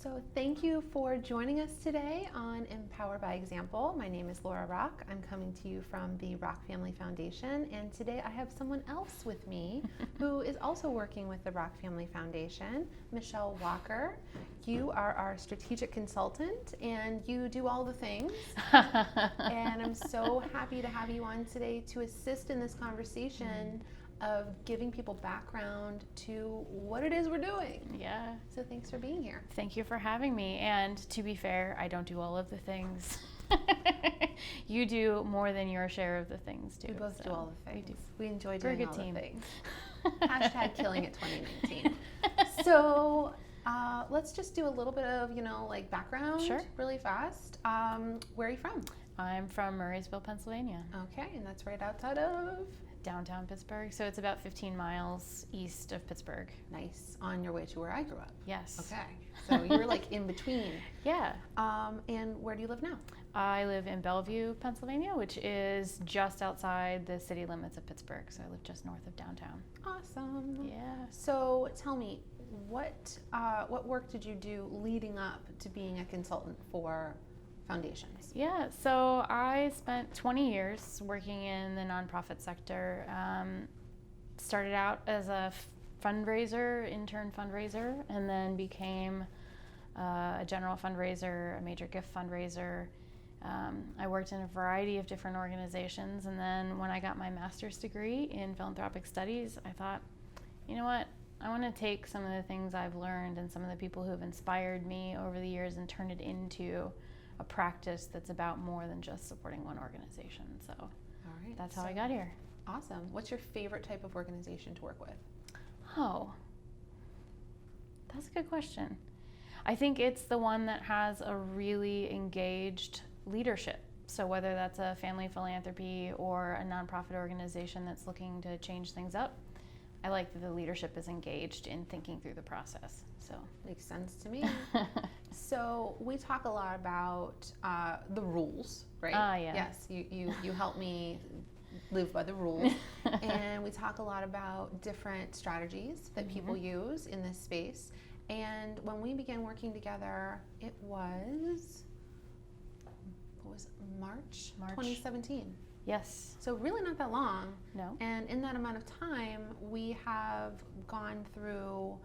So thank you for joining us today on Empower by Example. My name is Laura Rock. I'm coming to you from the Rock Family Foundation, and today I have someone else with me who is also working with the Rock Family Foundation, Michelle Walker. You are our strategic consultant, and you do all the things. And I'm so happy to have you on today to assist in this conversation of giving people background to what it is we're doing. Yeah. So thanks for being here. Thank you for having me. And to be fair, I don't do all of the things. You do more than your share of the things too. We both do all the things. We enjoy We're a doing good all team. the things. Hashtag killing it 2019. So let's just do a little bit of, background Sure. really fast. Where are you from? I'm from Murraysville, Pennsylvania. Okay, and that's right outside of? Downtown Pittsburgh. So it's about 15 miles east of Pittsburgh. Nice. On your way to where I grew up. Yes. Okay. So you're like in between. Yeah. And where do you live now? I live in Bellevue, Pennsylvania, which is just outside the city limits of Pittsburgh. So I live just north of downtown. Awesome. Yeah. So tell me, what work did you do leading up to being a consultant for foundations? Yeah, so I spent 20 years working in the nonprofit sector. Started out as a intern fundraiser, and then became a general fundraiser, a major gift fundraiser. I worked in a variety of different organizations, and then when I got my master's degree in philanthropic studies, I thought, you know what? I want to take some of the things I've learned and some of the people who have inspired me over the years and turn it into a practice that's about more than just supporting one organization. So that's how I got here. Awesome. What's your favorite type of organization to work with? Oh, that's a good question. I think it's the one that has a really engaged leadership. So whether that's a family philanthropy or a nonprofit organization that's looking to change things up, I like that the leadership is engaged in thinking through the process. So makes sense to me. So we talk a lot about the rules, right? Yeah. Yes, you help me live by the rules. And we talk a lot about different strategies that people use in this space. And when we began working together, it was, March 2017. Yes. So really not that long. No. And in that amount of time, we have gone through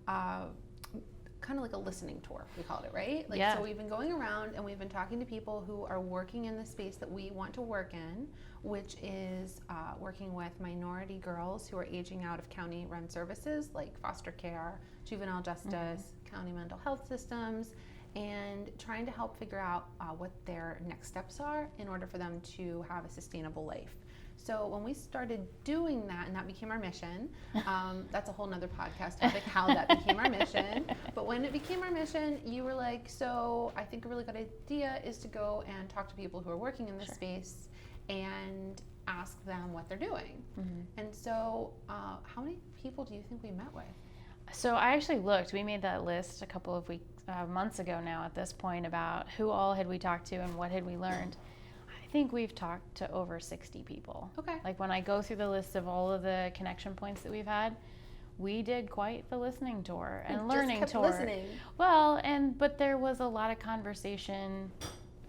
kind of like a listening tour, we called it, right? So we've been going around and we've been talking to people who are working in the space that we want to work in, which is working with minority girls who are aging out of county-run services like foster care, juvenile justice, county mental health systems, and trying to help figure out what their next steps are in order for them to have a sustainable life. So when we started doing that, and that became our mission, that's a whole nother podcast topic, how that became our mission. But when it became our mission, you were like, so I think a really good idea is to go and talk to people who are working in this space and ask them what they're doing. And so how many people do you think we met with? So I actually looked. We made that list a couple of months ago now at this point about who all had we talked to and what had we learned. I think we've talked to over 60 people. Okay. Like when I go through the list of all of the connection points that we've had, we did quite the listening tour and learning just kept tour. Listening. Well, but there was a lot of conversation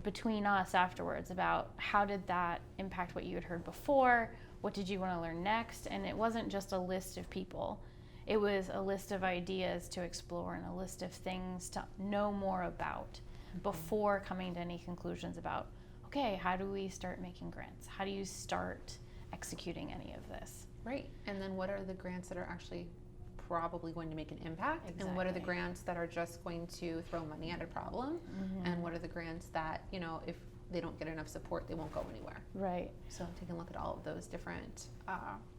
between us afterwards about how did that impact what you had heard before, what did you want to learn next, and it wasn't just a list of people. It was a list of ideas to explore and a list of things to know more about before coming to any conclusions about, okay, how do we start making grants? How do you start executing any of this? Right. And then what are the grants that are actually probably going to make an impact? Exactly. And what are the grants that are just going to throw money at a problem? And what are the grants that, if they don't get enough support, they won't go anywhere? Right. So taking a look at all of those different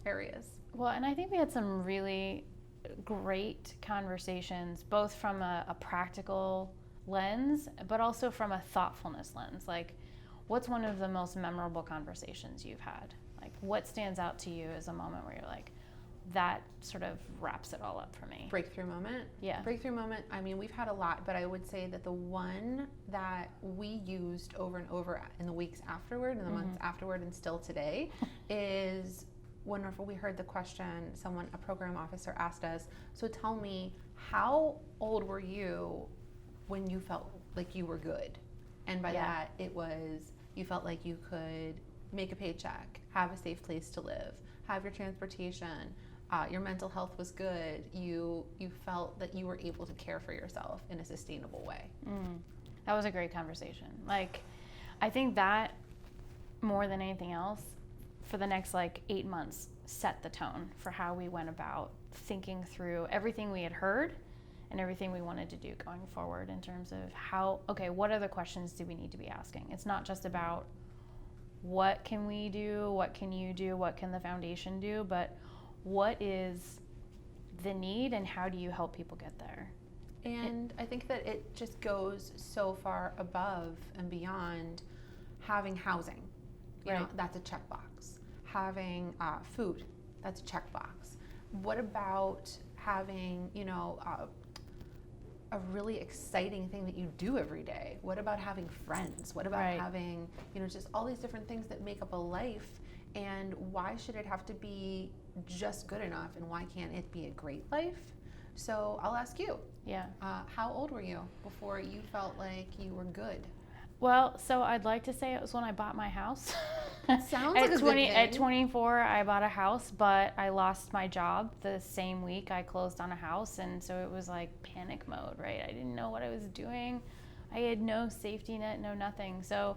areas. Well, and I think we had some really great conversations, both from a practical lens, but also from a thoughtfulness lens. Like, what's one of the most memorable conversations you've had? Like, what stands out to you as a moment where you're like, that sort of wraps it all up for me? Breakthrough moment? Yeah. Breakthrough moment, I mean, we've had a lot, but I would say that the one that we used over and over in the weeks afterward, and the months afterward, and still today, is whenever we heard the question, a program officer asked us, so tell me, how old were you when you felt like you were good. And by that, it was you felt like you could make a paycheck, have a safe place to live, have your transportation, your mental health was good. You felt that you were able to care for yourself in a sustainable way. That was a great conversation. Like, I think that more than anything else, for the next 8 months, set the tone for how we went about thinking through everything we had heard and everything we wanted to do going forward in terms of what other questions do we need to be asking? It's not just about what can we do, what can you do, what can the foundation do, but what is the need and how do you help people get there? And I think that it just goes so far above and beyond having housing. You know, that's a checkbox. Having food, that's a checkbox. What about having, a really exciting thing that you do every day? What about having friends? What about having, just all these different things that make up a life? And why should it have to be just good enough? And why can't it be a great life? So I'll ask you. Yeah. How old were you before you felt like you were good? Well, so I'd like to say it was when I bought my house. Sounds like a good thing. At 24, I bought a house, but I lost my job the same week I closed on a house, and so it was like panic mode, right? I didn't know what I was doing. I had no safety net, no nothing. So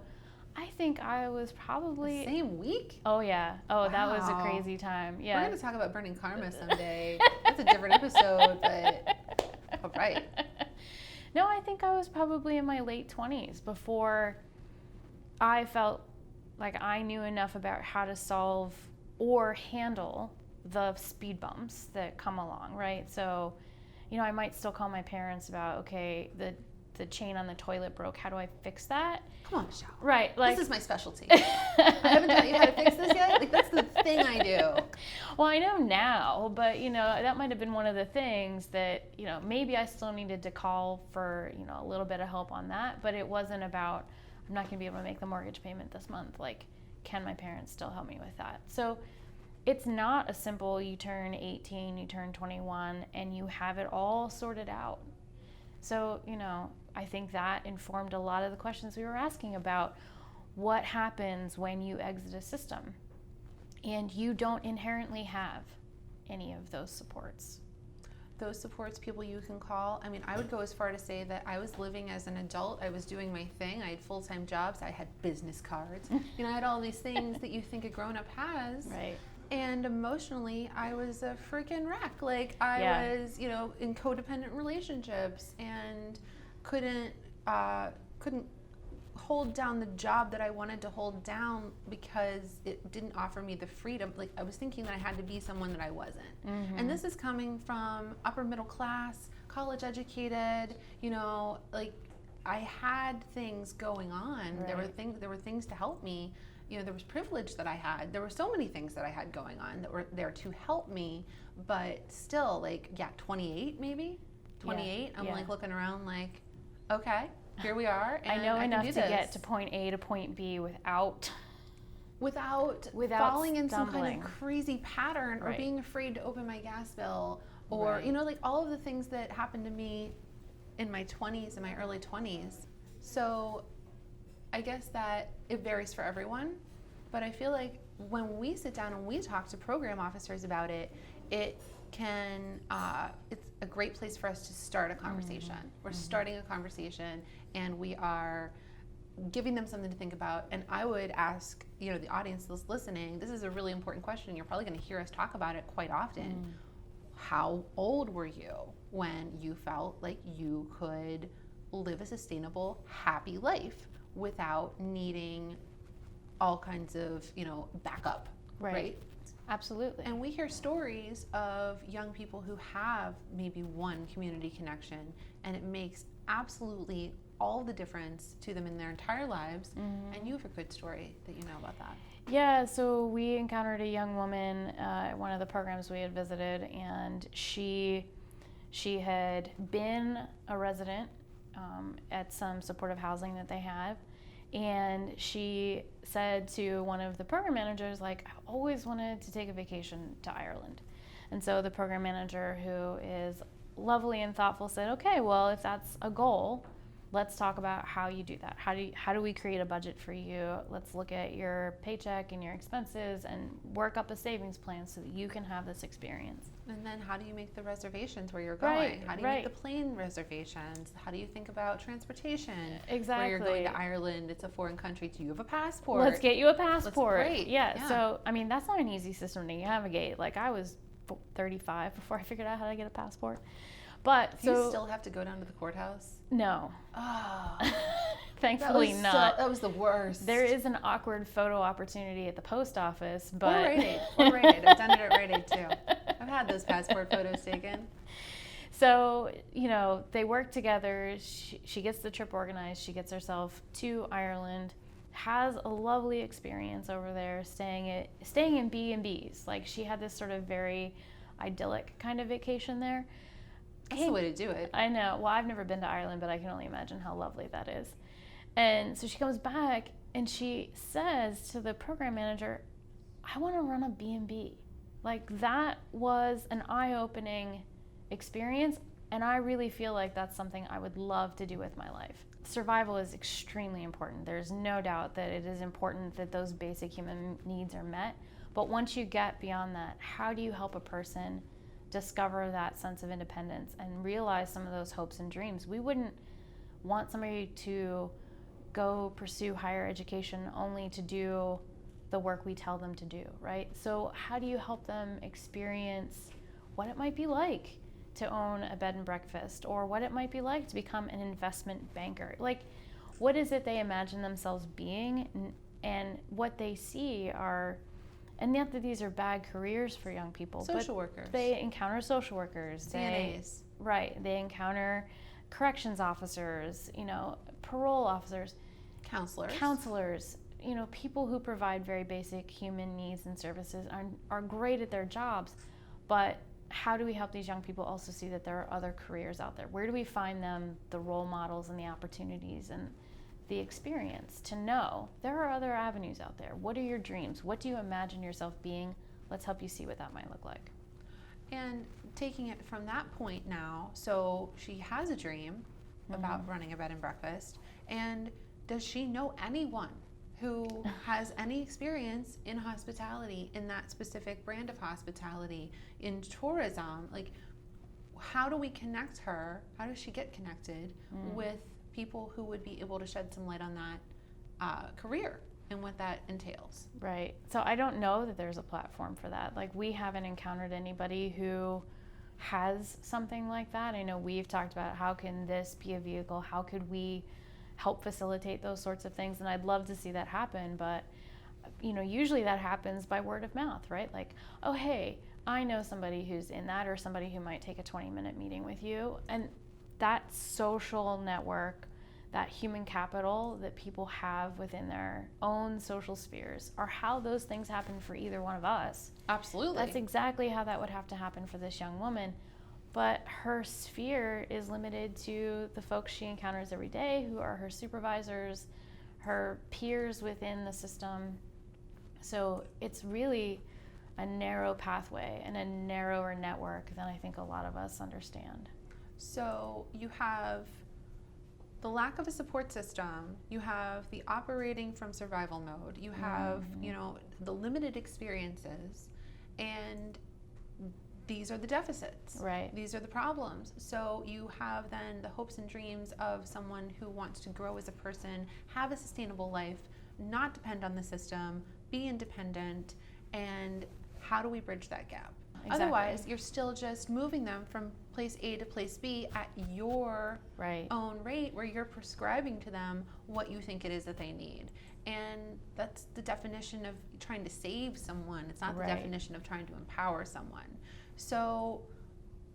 I think I was probably... The same week? Oh, yeah. Oh, wow. That was a crazy time. Yeah. We're going to talk about burning karma someday. That's a different episode, but all right. No, I think I was probably in my late 20s before I felt like I knew enough about how to solve or handle the speed bumps that come along, right? So, I might still call my parents about, the chain on the toilet broke. How do I fix that? Come on, Michelle. Right. This is my specialty. I haven't taught you how to fix this yet. That's the thing I do. Well, I know now, but, that might have been one of the things that, maybe I still needed to call for, a little bit of help on that. But it wasn't about, I'm not going to be able to make the mortgage payment this month. Can my parents still help me with that? So it's not a simple, you turn 18, you turn 21, and you have it all sorted out. So, I think that informed a lot of the questions we were asking about what happens when you exit a system and you don't inherently have any of those supports. Those supports, people you can call. I mean, I would go as far to say that I was living as an adult. I was doing my thing. I had full-time jobs. I had business cards. I had all these things that you think a grown-up has. Right. And emotionally, I was a freaking wreck. I was, in codependent relationships and couldn't hold down the job that I wanted to hold down because it didn't offer me the freedom. I was thinking that I had to be someone that I wasn't. Mm-hmm. And this is coming from upper middle class, college educated, I had things going on. Right. There were things to help me. There was privilege that I had. There were so many things that I had going on that were there to help me, but still 28 maybe? 28, I'm looking around okay, here we are. And I know enough to get to point A to point B without falling in some stumbling. kind of crazy pattern or being afraid to open my gas bill or, all of the things that happened to me in my 20s, in my early 20s. So I guess that it varies for everyone, but I feel like when we sit down and we talk to program officers about it, it's a great place for us to start a conversation. We're starting a conversation and we are giving them something to think about. And I would ask, the audience that's listening, this is a really important question. You're probably going to hear us talk about it quite often. How old were you when you felt like you could live a sustainable, happy life without needing all kinds of, backup, right? Absolutely. And we hear stories of young people who have maybe one community connection, and it makes absolutely all the difference to them in their entire lives. Mm-hmm. And you have a good story that you know about that. Yeah, so we encountered a young woman at one of the programs we had visited, and she had been a resident at some supportive housing that they have. And she said to one of the program managers, I always wanted to take a vacation to Ireland. And so the program manager, who is lovely and thoughtful, said, okay, well, if that's a goal, let's talk about how you do that. How do we create a budget for you? Let's look at your paycheck and your expenses and work up a savings plan so that you can have this experience. And then how do you make the reservations where you're going? Right, How do you make the plane reservations? How do you think about transportation? Exactly. Where you're going to Ireland, it's a foreign country. Do you have a passport? Let's get you a passport. Great. Yeah. So, I mean, that's not an easy system to navigate. Like, I was 35 before I figured out how to get a passport. But do you still have to go down to the courthouse? No. Oh. Thankfully not. That was the worst. There is an awkward photo opportunity at the post office, but... Or Rite Aid. I've done it at Rite Aid too. I've had those passport photos taken. So, you know, they work together. She gets the trip organized. She gets herself to Ireland, has a lovely experience over there, staying in B&Bs. Like, she had this sort of very idyllic kind of vacation there. That's the way to do it. I know. Well, I've never been to Ireland, but I can only imagine how lovely that is. And so she comes back and she says to the program manager, I want to run a B&B. Like, that was an eye-opening experience, and I really feel like that's something I would love to do with my life. Survival is extremely important. There's no doubt that it is important that those basic human needs are met. But once you get beyond that, how do you help a person discover that sense of independence and realize some of those hopes and dreams? We wouldn't want somebody to go pursue higher education only to do the work we tell them to do, right? So how do you help them experience what it might be like to own a bed and breakfast, or what it might be like to become an investment banker? Like, what is it they imagine themselves being, and what they see are, and not that these are bad careers for young people, social workers. They encounter social workers. CNAs. They encounter corrections officers, parole officers. Counselors, people who provide very basic human needs and services are great at their jobs, but how do we help these young people also see that there are other careers out there? Where do we find them the role models and the opportunities and the experience to know there are other avenues out there? What are your dreams? What do you imagine yourself being? Let's help you see what that might look like. And taking it from that point now, so she has a dream about running a bed and breakfast, and does she know anyone who has any experience in hospitality, in that specific brand of hospitality, in tourism? Like, how do we connect her? How does she get connected with people who would be able to shed some light on that career and what that entails? Right. So I don't know that there's a platform for that. Like, we haven't encountered anybody who has something like that. I know we've talked about how can this be a vehicle? How could we help facilitate those sorts of things? And I'd love to see that happen, but usually that happens by word of mouth, right? Like, oh, hey, I know somebody who's in that, or somebody who might take a 20-minute meeting with you. And that social network, that human capital that people have within their own social spheres, are how those things happen for either one of us. Absolutely. That's exactly how that would have to happen for this young woman. But her sphere is limited to the folks she encounters every day, who are her supervisors, her peers within the system. So it's really a narrow pathway and a narrower network than I think a lot of us understand. So you have the lack of a support system, you have the operating from survival mode, you have, the limited experiences, and these are the deficits. Right. These are the problems. So you have then the hopes and dreams of someone who wants to grow as a person, have a sustainable life, not depend on the system, be independent, and how do we bridge that gap? Exactly. Otherwise, you're still just moving them from place A to place B at your own rate, where you're prescribing to them what you think it is that they need. And that's the definition of trying to save someone. It's not the definition of trying to empower someone. So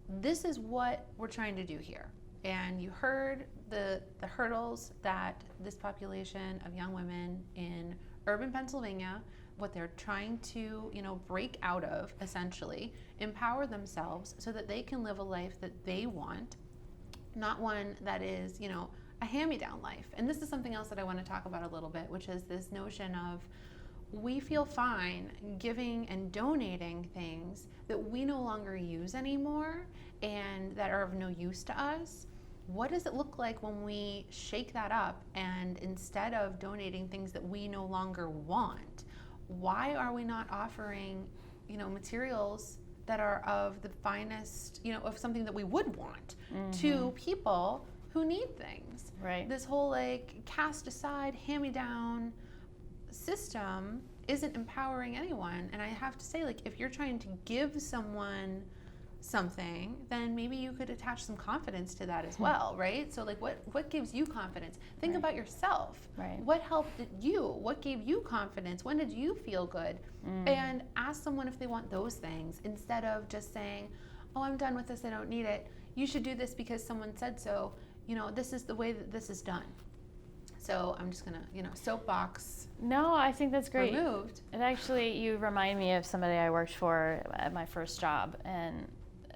this is what we're trying to do here. And you heard the hurdles that this population of young women in urban Pennsylvania, what they're trying to, break out of, essentially, empower themselves so that they can live a life that they want, not one that is, a hand-me-down life. And this is something else that I want to talk about a little bit, which is this notion of we feel fine giving and donating things that we no longer use anymore and that are of no use to us, what does it look like when we shake that up, and instead of donating things that we no longer want, why are we not offering, materials that are of the finest, of something that we would want to people who need things? Right. This whole cast aside, hand-me-down system isn't empowering anyone. And I have to say, if you're trying to give someone something, then maybe you could attach some confidence to that as well, right? So what gives you confidence? Think about yourself. Right. What helped you? What gave you confidence? When did you feel good? And ask someone if they want those things, instead of just saying, oh, I'm done with this, I don't need it. You should do this because someone said so. This is the way that this is done. So I'm just gonna, soapbox. No, I think that's great. Removed. And actually, you remind me of somebody I worked for at my first job, and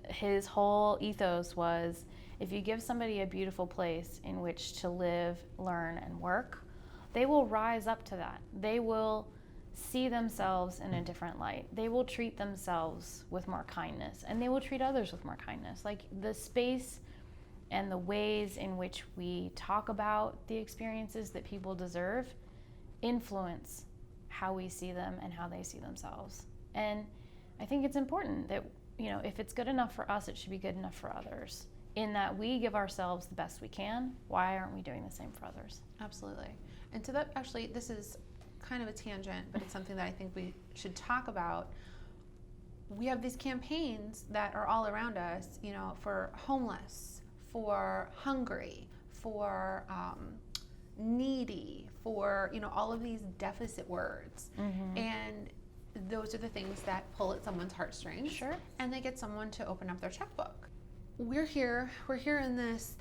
his whole ethos was, if you give somebody a beautiful place in which to live, learn, and work, they will rise up to that. They will see themselves in a different light. They will treat themselves with more kindness, and they will treat others with more kindness. The space and the ways in which we talk about the experiences that people deserve influence how we see them and how they see themselves. And I think it's important that, if it's good enough for us, it should be good enough for others. In that we give ourselves the best we can, why aren't we doing the same for others? Absolutely. And so that actually, this is kind of a tangent, but it's something that I think we should talk about. We have these campaigns that are all around us, for homeless, for hungry, for needy, for all of these deficit words. And those are the things that pull at someone's heartstrings. Sure. And they get someone to open up their checkbook. We're here in this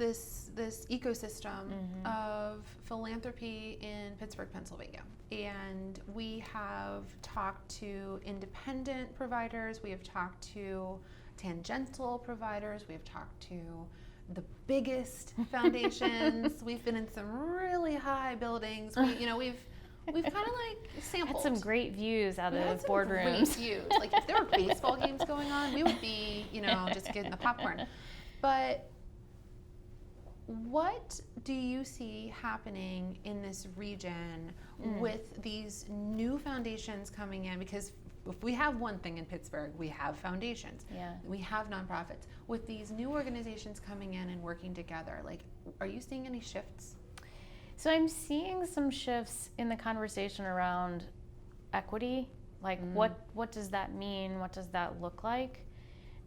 ecosystem of philanthropy in Pittsburgh, Pennsylvania. And we have talked to independent providers, we have talked to tangential providers, we have talked to the biggest foundations. We've been in some really high buildings. We've kind of sampled. Had some great views out of boardrooms. Great views. If there were baseball games going on, we would be, just getting the popcorn. But what do you see happening in this region with these new foundations coming in? Because if we have one thing in Pittsburgh, we have foundations. Yeah. We have nonprofits. With these new organizations coming in and working together, are you seeing any shifts? So I'm seeing some shifts in the conversation around equity. What does that mean? What does that look like?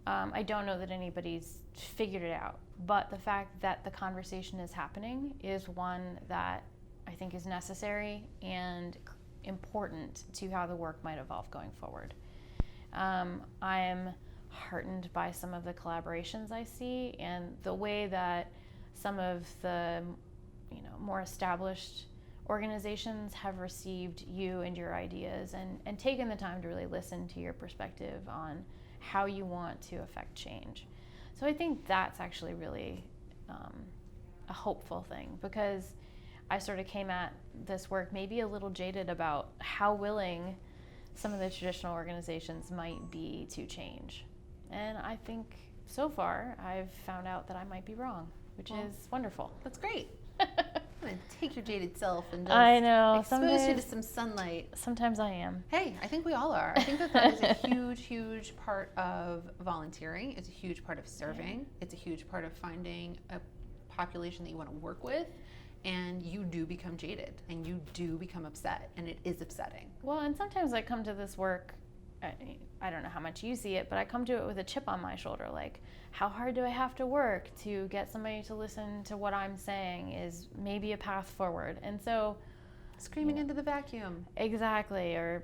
I don't know that anybody's figured it out, but the fact that the conversation is happening is one that I think is necessary and important to how the work might evolve going forward. I'm heartened by some of the collaborations I see and the way that some of the more established organizations have received you and your ideas and taken the time to really listen to your perspective on how you want to affect change. So I think that's actually really a hopeful thing, because I sort of came at this work maybe a little jaded about how willing some of the traditional organizations might be to change. And I think so far I've found out that I might be wrong, which is wonderful. That's great. I'm going to take your jaded self and just I know, expose you to some sunlight. Sometimes I am. Hey, I think we all are. I think that is a huge, huge part of volunteering. It's a huge part of serving. Yeah. It's a huge part of finding a population that you want to work with. And you do become jaded and you do become upset, and it is upsetting. Well, and sometimes I come to this work, I don't know how much you see it, but I come to it with a chip on my shoulder, how hard do I have to work to get somebody to listen to what I'm saying is maybe a path forward. And so screaming into the vacuum. Exactly. Or,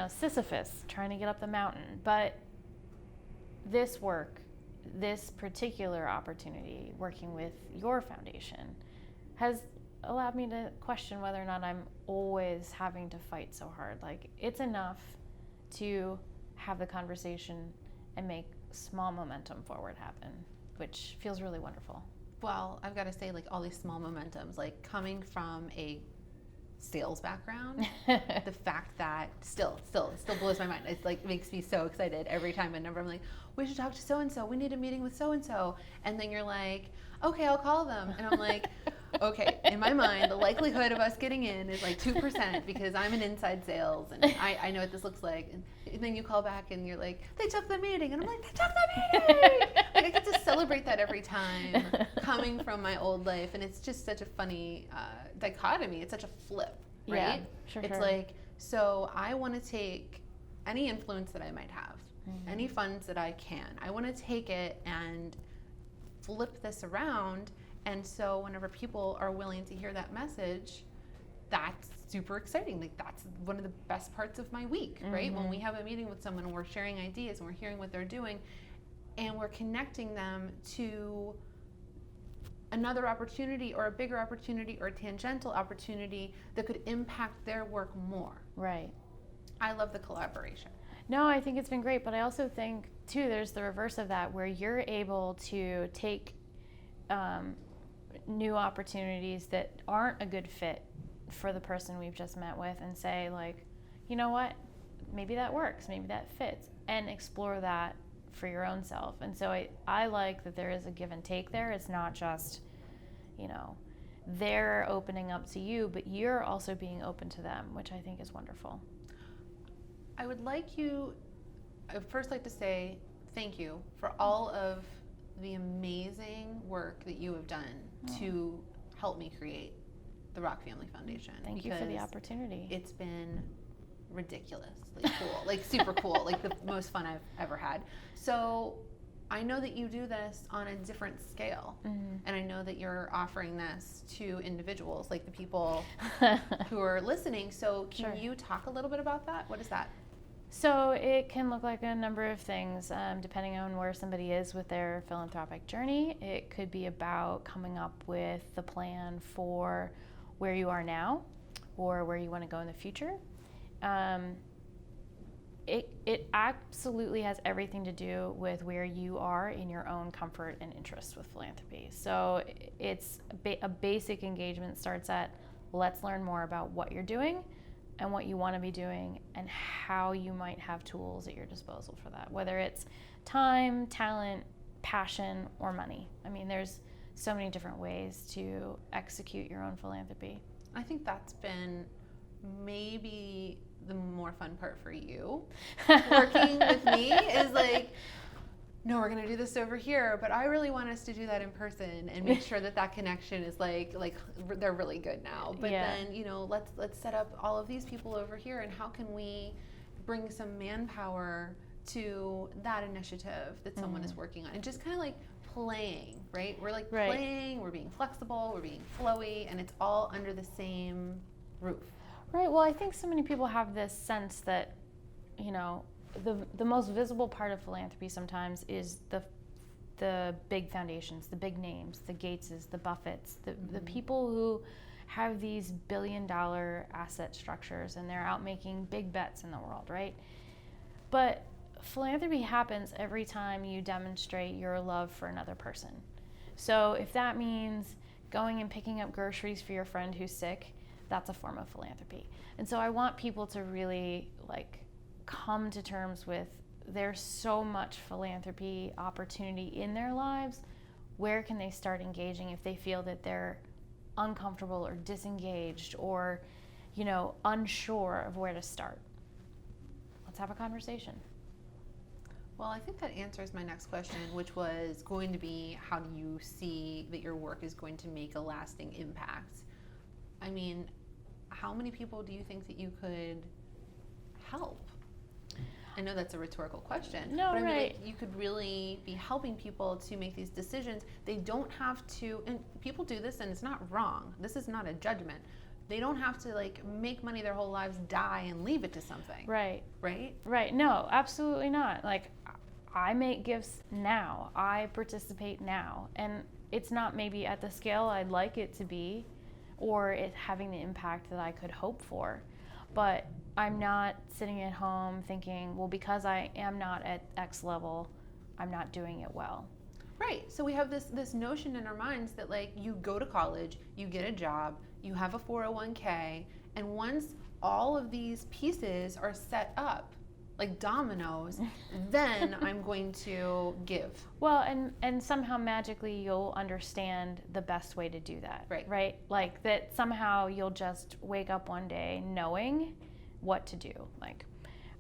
Sisyphus trying to get up the mountain. But this work, this particular opportunity, working with your foundation, has allowed me to question whether or not I'm always having to fight so hard. It's enough to have the conversation and make small momentum forward happen, which feels really wonderful. Well, I've got to say, all these small momentums, coming from a sales background, the fact that still blows my mind. It's like makes me so excited every time. Whenever I'm like, we should talk to so and so. We need a meeting with so and so, and then you're like, okay, I'll call them, and I'm like, okay. In my mind, the likelihood of us getting in is like 2% because I'm in inside sales and I know what this looks like. And then you call back and you're like, they took the meeting, and I'm like, they took the meeting. Like I get to celebrate that every time, coming from my old life, and it's just such a funny dichotomy. It's such a flip, right? Yeah, it's sure. like, so I want to take any influence that I might have, any funds that I can. I want to take it and flip this around. And so whenever people are willing to hear that message, that's super exciting. Like that's one of the best parts of my week, right? When we have a meeting with someone and we're sharing ideas and we're hearing what they're doing and we're connecting them to another opportunity or a bigger opportunity or a tangential opportunity that could impact their work more. Right. I love the collaboration. No, I think it's been great, but I also think too there's the reverse of that where you're able to take new opportunities that aren't a good fit for the person we've just met with and say like, you know what, maybe that works, maybe that fits, and explore that for your own self. And so I like that there is a give and take there. It's not just, you know, they're opening up to you, but you're also being open to them, which I think is wonderful. I would first like to say thank you for all of the amazing work that you have done to help me create the Rock Family Foundation. Thank you for the opportunity. It's been ridiculously cool, like super cool, like the most fun I've ever had. So I know that you do this on a different scale, and I know that you're offering this to individuals, like the people who are listening. So can you talk a little bit about that? What is that? So it can look like a number of things depending on where somebody is with their philanthropic journey. It could be about coming up with the plan for where you are now or where you want to go in the future. It absolutely has everything to do with where you are in your own comfort and interest with philanthropy. So it's a basic engagement starts at let's learn more about what you're doing and what you want to be doing and how you might have tools at your disposal for that, whether it's time, talent, passion, or money. I mean, there's so many different ways to execute your own philanthropy. I think that's been maybe the more fun part for you. Working with me is like, no, we're going to do this over here, but I really want us to do that in person and make sure that that connection is like they're really good now. But then, you know, let's set up all of these people over here, and how can we bring some manpower to that initiative that someone is working on, and just kind of like playing, right? We're like playing, we're being flexible, we're being flowy, and it's all under the same roof. Right. Well, I think so many people have this sense that, you know, the most visible part of philanthropy sometimes is the big foundations, the big names, the Gateses, the Buffetts, the people who have these billion-dollar asset structures and they're out making big bets in the world, right? But philanthropy happens every time you demonstrate your love for another person. So if that means going and picking up groceries for your friend who's sick, that's a form of philanthropy. And so I want people to really come to terms with there's so much philanthropy opportunity in their lives. Where can they start engaging if they feel that they're uncomfortable or disengaged or, you know, unsure of where to start? Let's have a conversation. Well, I think that answers my next question, which was going to be, how do you see that your work is going to make a lasting impact? I mean, how many people do you think that you could help? I know that's a rhetorical question. No, but I mean, right. you could really be helping people to make these decisions. They don't have to, and people do this and it's not wrong. This is not a judgment. They don't have to make money their whole lives, die, and leave it to something. Right. Right? Right. No, absolutely not. I make gifts now. I participate now. And it's not maybe at the scale I'd like it to be or it having the impact that I could hope for. But I'm not sitting at home thinking, well, because I am not at X level, I'm not doing it well. Right. So we have this notion in our minds that like you go to college, you get a job, you have a 401k, and once all of these pieces are set up like dominoes, then I'm going to give. Well, and somehow magically you'll understand the best way to do that. Right? Like that somehow you'll just wake up one day knowing what to do. Like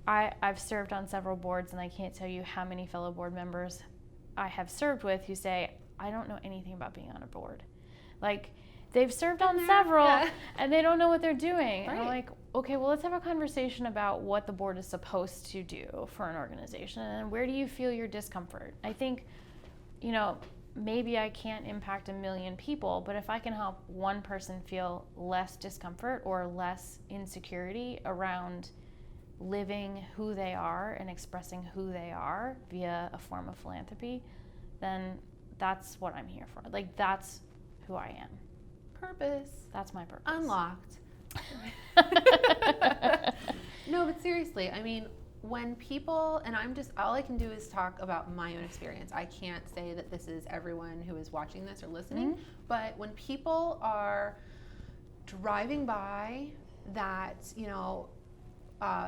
I've served on several boards, and I can't tell you how many fellow board members I have served with who say, I don't know anything about being on a board. Like, they've served on several, and they don't know what they're doing. Right. And I'm like, okay, well, let's have a conversation about what the board is supposed to do for an organization, and where do you feel your discomfort? I think, maybe I can't impact 1 million people, but if I can help one person feel less discomfort or less insecurity around living who they are and expressing who they are via a form of philanthropy, then that's what I'm here for. Like, that's who I am. Purpose. That's my purpose. Unlocked. No, but seriously, I mean, when people, and all I can do is talk about my own experience. I can't say that this is everyone who is watching this or listening, but when people are driving by that,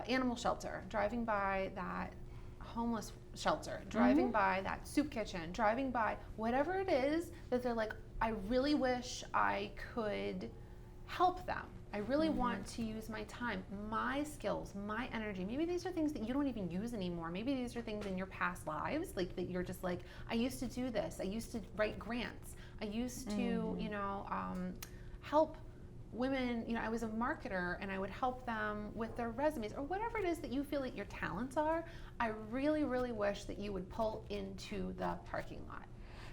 animal shelter, driving by that homeless shelter, driving by that soup kitchen, driving by whatever it is that they're like, I really wish I could help them. I really want to use my time, my skills, my energy. Maybe these are things that you don't even use anymore. Maybe these are things in your past lives, like that you're just like, I used to do this. I used to write grants. I used to, help women, I was a marketer and I would help them with their resumes or whatever it is that you feel like your talents are. I really, really wish that you would pull into the parking lot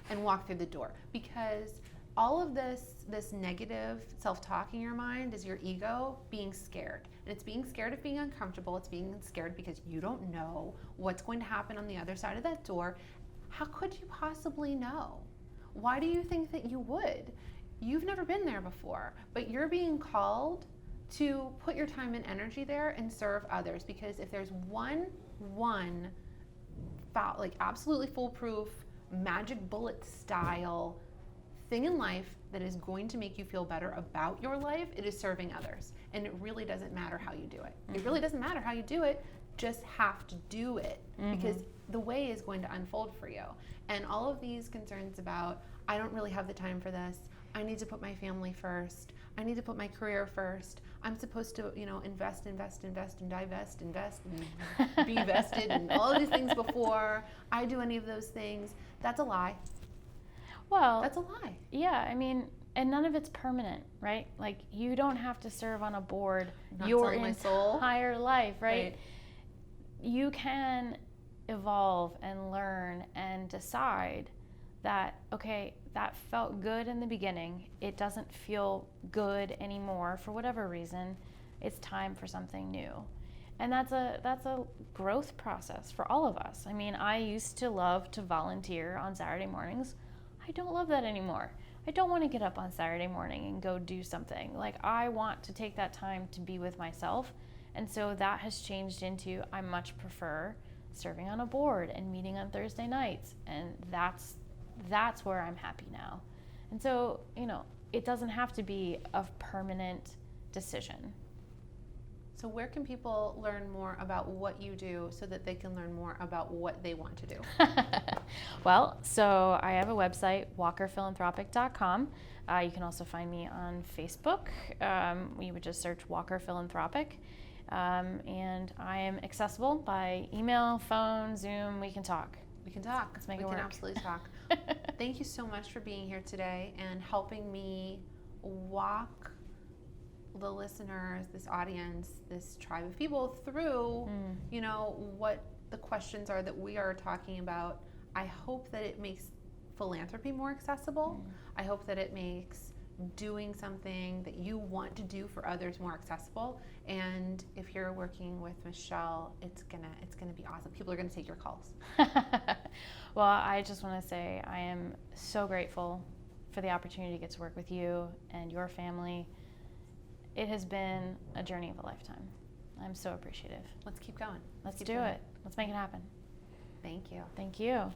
and walk through the door, because all of this negative self-talk in your mind is your ego being scared. And it's being scared of being uncomfortable. It's being scared because you don't know what's going to happen on the other side of that door. How could you possibly know? Why do you think that you would? You've never been there before, but you're being called to put your time and energy there and serve others, because if there's one like absolutely foolproof, magic bullet style thing in life that is going to make you feel better about your life, it is serving others. And it really doesn't matter how you do it. It really doesn't matter how you do it, just have to do it, because the way is going to unfold for you. And all of these concerns about, I don't really have the time for this, I need to put my family first, I need to put my career first, I'm supposed to, invest and divest and be vested and all of these things before I do any of those things. That's a lie. Well, that's a lie. Yeah, I mean, and none of it's permanent, right? Like, you don't have to serve on a board Not your selling my soul. Entire life, right? You can evolve and learn and decide that, okay, that felt good in the beginning. It doesn't feel good anymore for whatever reason. It's time for something new. And that's a growth process for all of us. I mean, I used to love to volunteer on Saturday mornings. I don't love that anymore. I don't want to get up on Saturday morning and go do something. Like, I want to take that time to be with myself. And so that has changed into, I much prefer serving on a board and meeting on Thursday nights. And that's where I'm happy now. And so, it doesn't have to be a permanent decision. So where can people learn more about what you do so that they can learn more about what they want to do? Well, so I have a website, walkerphilanthropic.com. You can also find me on Facebook. You would just search Walker Philanthropic. And I am accessible by email, phone, Zoom. We can talk. We can talk. Let's make it work. We can absolutely talk. Thank you so much for being here today and helping me walk the listeners, this audience, this tribe of people through, what the questions are that we are talking about. I hope that it makes philanthropy more accessible. I hope that it makes doing something that you want to do for others more accessible. And if you're working with Michelle, it's gonna be awesome. People are gonna take your calls. Well, I just want to say I am so grateful for the opportunity to get to work with you and your family. It has been a journey of a lifetime. I'm so appreciative. Let's keep going. Let's do it. Let's make it happen. Thank you. Thank you.